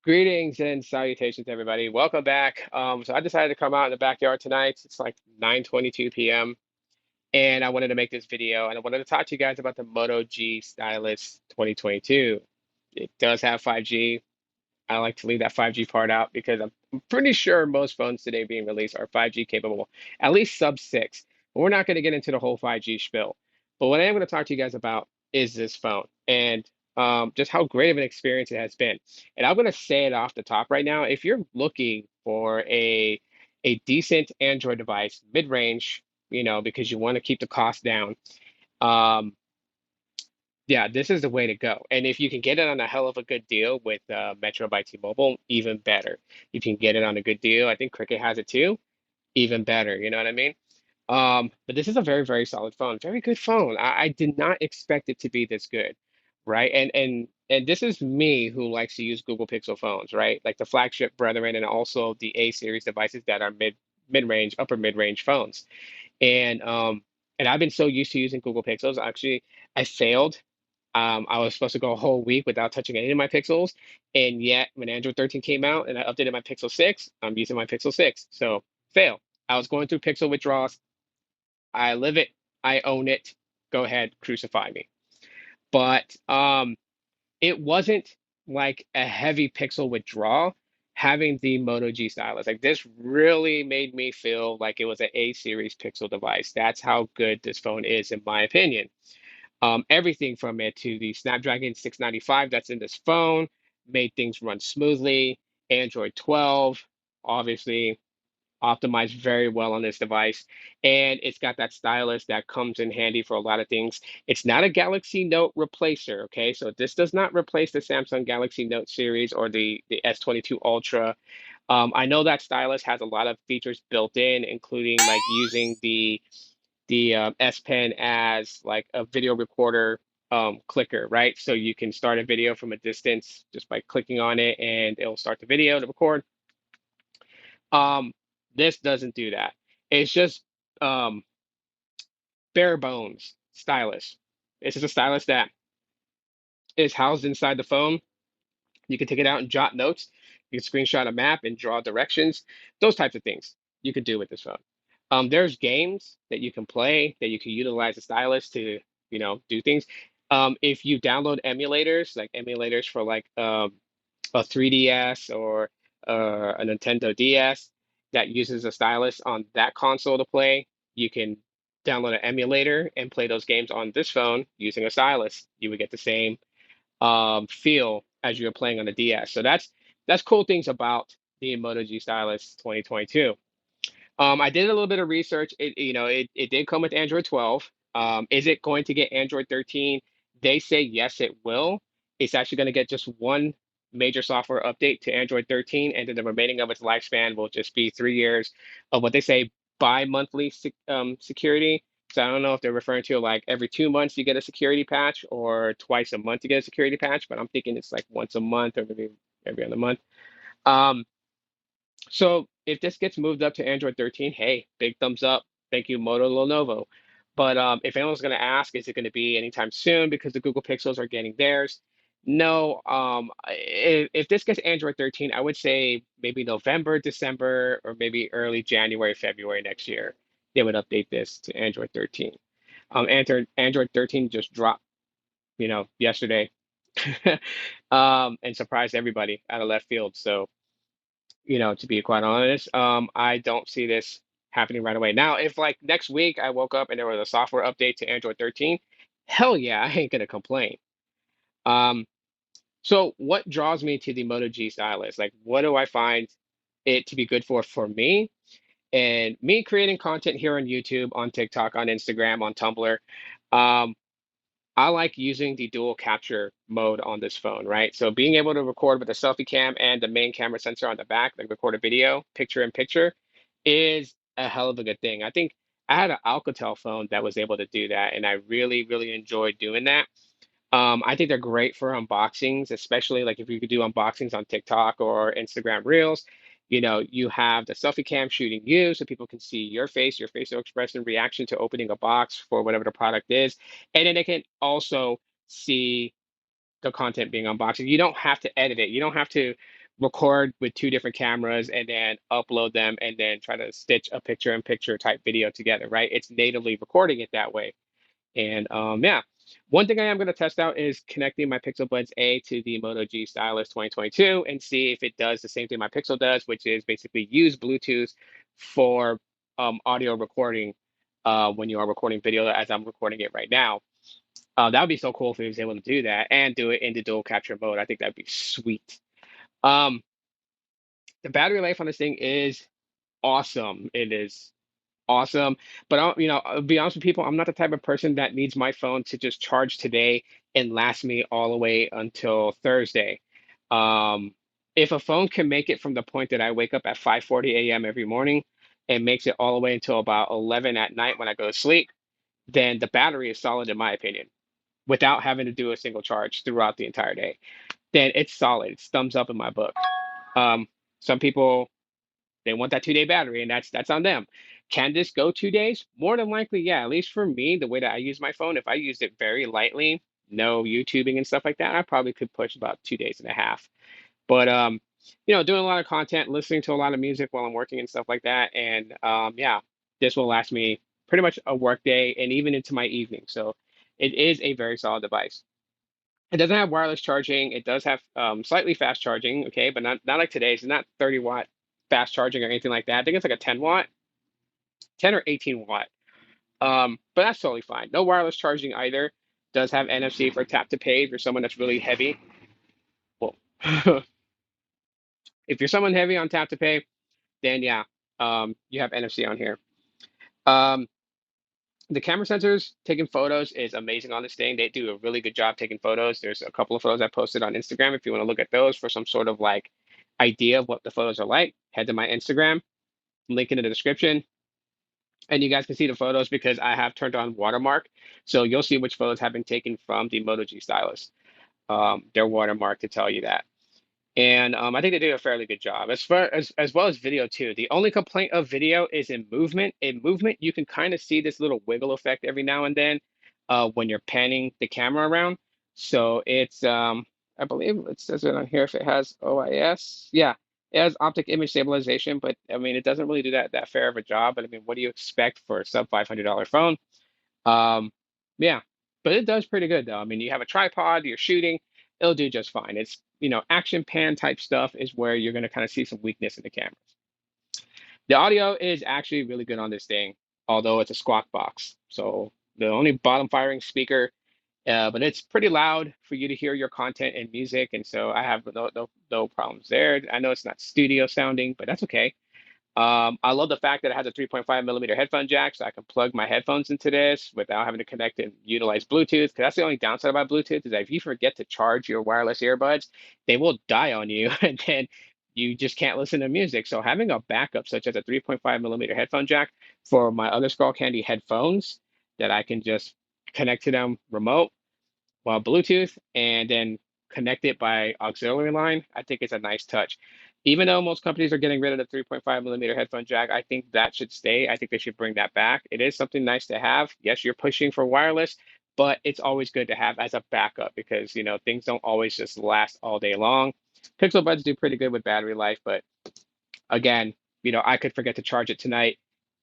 Greetings and salutations, everybody. Welcome back. So I decided to come out in the backyard tonight. It's like 9:22 p.m. and I wanted to make this video and I wanted to talk to you guys about the Moto G Stylus 2022. It does have 5G. I like to leave that 5G part out because I'm pretty sure most phones today being released are 5G capable, at least sub 6. But we're not going to get into the whole 5G spiel. But what I am going to talk to you guys about is this phone and just how great of an experience it has been. And I'm going to say it off the top right now. If you're looking for a decent Android device, mid-range, because you want to keep the cost down, um, yeah, this is the way to go. And if you can get it on a hell of a good deal with Metro by T-Mobile, even better. If you can get it on a good deal, I think Cricket has it too, even better. You know what I mean? But this is a very, very solid phone, very good phone. I did not expect it to be this good, right? And this is me who likes to use Google Pixel phones, right? Like the flagship brethren and also the A series devices that are mid-range, upper mid-range phones. And um, and I've been so used to using Google Pixels. Actually, I failed. I was supposed to go a whole week without touching any of my Pixels, and yet when Android 13 came out and I updated my Pixel 6, I'm using my Pixel 6. So fail. I was going through Pixel withdrawals. I live it. I own it. Go ahead, crucify me. But it wasn't like a heavy Pixel withdrawal having the Moto G stylus. Like this really made me feel like it was an A series Pixel device. That's how good this phone is, in my opinion. Everything from it to the Snapdragon 695 that's in this phone made things run smoothly. Android 12, obviously optimized very well on this device. And it's got that stylus that comes in handy for a lot of things. It's not a Galaxy Note replacer, okay? So this does not replace the Samsung Galaxy Note series or the S22 Ultra. I know that stylus has a lot of features built in, including like using the S Pen as like a video recorder clicker, right? So you can start a video from a distance just by clicking on it and it'll start the video to record. Um, this doesn't do that. It's just um, bare bones stylus. It's just a stylus that is housed inside the phone. You can take it out and jot notes. You can screenshot a map and draw directions. Those types of things you can do with this phone. There's games that you can play that you can utilize the stylus to, do things. If you download emulators, like emulators for like a 3DS or a Nintendo DS that uses a stylus on that console to play, you can download an emulator and play those games on this phone using a stylus. You would get the same feel as you're playing on the DS. So that's cool things about the Moto G Stylus 2022. I did a little bit of research. It did come with Android 12. Is it going to get Android 13? They say yes, it will. It's actually going to get just one major software update to Android 13, and then the remaining of its lifespan will just be 3 years of what they say bi-monthly security. So I don't know if they're referring to like every 2 months you get a security patch or twice a month you get a security patch, but I'm thinking it's like once a month or maybe every other month. Um, so if this gets moved up to Android 13, hey, big thumbs up. Thank you, Moto Lenovo. But if anyone's going to ask, is it going to be anytime soon because the Google Pixels are getting theirs? No. If this gets Android 13, I would say maybe November, December, or maybe early January, February next year, they would update this to Android 13. Android 13 just dropped, yesterday, and surprised everybody out of left field. So to be quite honest, I don't see this happening right away. Now, if like next week I woke up and there was a software update to Android 13, hell yeah, I ain't gonna complain. Um, so what draws me to the Moto G stylus? Like, what do I find it to be good for me? And me creating content here on YouTube, on TikTok, on Instagram, on Tumblr. Um, I like using the dual capture mode on this phone, right? So being able to record with a selfie cam and the main camera sensor on the back, like record a video, picture in picture, is a hell of a good thing. I think I had an Alcatel phone that was able to do that, and I really, really enjoyed doing that. I think they're great for unboxings, especially like if you could do unboxings on TikTok or Instagram Reels. You have the selfie cam shooting you so people can see your facial expression, reaction to opening a box for whatever the product is. And then they can also see the content being unboxed. You don't have to edit it. You don't have to record with two different cameras and then upload them and then try to stitch a picture-in-picture type video together, right? It's natively recording it that way. And yeah, one thing I am going to test out is connecting my Pixel Buds A to the Moto G Stylus 2022 and see if it does the same thing my Pixel does, which is basically use Bluetooth for audio recording when you are recording video as I'm recording it right now. That would be so cool if it was able to do that and do it in the dual capture mode. I think that'd be sweet. Um, the battery life on this thing is awesome. It is awesome. But I'll be honest with people, I'm not the type of person that needs my phone to just charge today and last me all the way until Thursday. Um, if a phone can make it from the point that I wake up at 5:40 a.m. every morning and makes it all the way until about 11 at night when I go to sleep, then the battery is solid in my opinion, without having to do a single charge throughout the entire day. Then it's solid. It's thumbs up in my book. Um, some people they want that 2 day battery, and that's on them. Can this go 2 days? More than likely, yeah. At least for me, the way that I use my phone, if I used it very lightly, no YouTubing and stuff like that, I probably could push about 2 days and a half. But doing a lot of content, listening to a lot of music while I'm working and stuff like that, and yeah, this will last me pretty much a work day and even into my evening. So it is a very solid device. It doesn't have wireless charging. It does have slightly fast charging, okay, but not like today's. It's not 30-watt fast charging or anything like that. I think it's like a 10 watt, 10 or 18 watt. But that's totally fine. No wireless charging either. Does have NFC for tap to pay if you're someone that's really heavy. Well, if you're someone heavy on tap to pay, then yeah, you have NFC on here. Um, the camera sensors taking photos is amazing on this thing. They do a really good job taking photos. There's a couple of photos I posted on Instagram. If you want to look at those for some sort of like idea of what the photos are like, head to my Instagram, link in the description, and you guys can see the photos because I have turned on watermark. So you'll see which photos have been taken from the Moto G Stylus. They're watermarked to tell you that. And I think they do a fairly good job as well as video too. The only complaint of video is in movement. In movement, you can kind of see this little wiggle effect every now and then when you're panning the camera around. So it's I believe it says it on here if it has OIS. Yeah, it has optic image stabilization, but I mean it doesn't really do that fair of a job. But I mean, what do you expect for a sub $500 phone? Um, yeah, but it does pretty good though. I mean, you have a tripod, you're shooting, it'll do just fine. It's, action pan type stuff is where you're going to kind of see some weakness in the cameras. The audio is actually really good on this thing, although it's a squawk box. So the only bottom firing speaker, but it's pretty loud for you to hear your content and music. And so I have no problems there. I know it's not studio sounding, but that's okay. I love the fact that it has a 3.5 millimeter headphone jack, so I can plug my headphones into this without having to connect and utilize Bluetooth. Because that's the only downside about Bluetooth is that if you forget to charge your wireless earbuds, they will die on you, and then you just can't listen to music. So having a backup such as a 3.5 millimeter headphone jack for my other Skull Candy headphones that I can just connect to them remote well, Bluetooth and then connect it by auxiliary line, I think it's a nice touch. Even though most companies are getting rid of the 3.5 millimeter headphone jack, I think that should stay. I think they should bring that back. It is something nice to have. Yes, you're pushing for wireless, but it's always good to have as a backup because, things don't always just last all day long. Pixel Buds do pretty good with battery life, but again, I could forget to charge it tonight.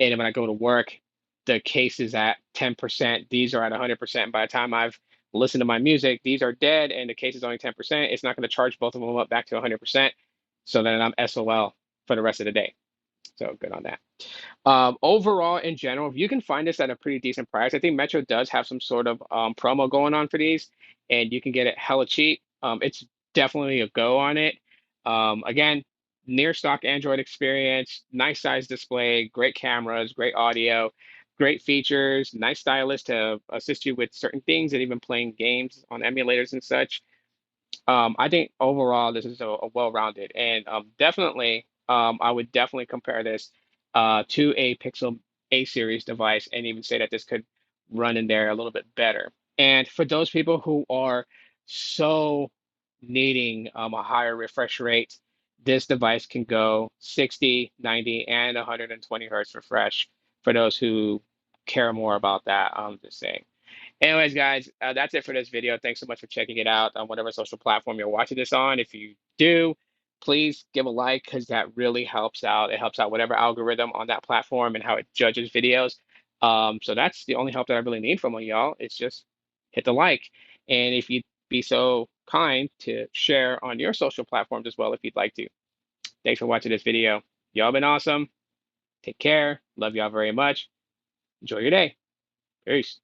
And when I go to work, the case is at 10%. These are at 100%. By the time I've listened to my music, these are dead and the case is only 10%. It's not going to charge both of them up back to 100%. So then I'm SOL for the rest of the day. So good on that. Overall, in general, if you can find this at a pretty decent price, I think Metro does have some sort of promo going on for these, and you can get it hella cheap. It's definitely a go on it. Again, near stock Android experience, nice size display, great cameras, great audio, great features, nice stylus to assist you with certain things, and even playing games on emulators and such. I think overall this is a well-rounded and definitely I would definitely compare this to a Pixel A series device and even say that this could run in there a little bit better. And for those people who are so needing a higher refresh rate, this device can go 60, 90, and 120 hertz refresh for those who care more about that. I'm just saying. Anyways, guys, that's it for this video. Thanks so much for checking it out on whatever social platform you're watching this on. If you do, please give a like because that really helps out. It helps out whatever algorithm on that platform and how it judges videos. So that's the only help that I really need from y'all. It's just hit the like. And if you'd be so kind to share on your social platforms as well if you'd like to. Thanks for watching this video. Y'all been awesome. Take care. Love y'all very much. Enjoy your day. Peace.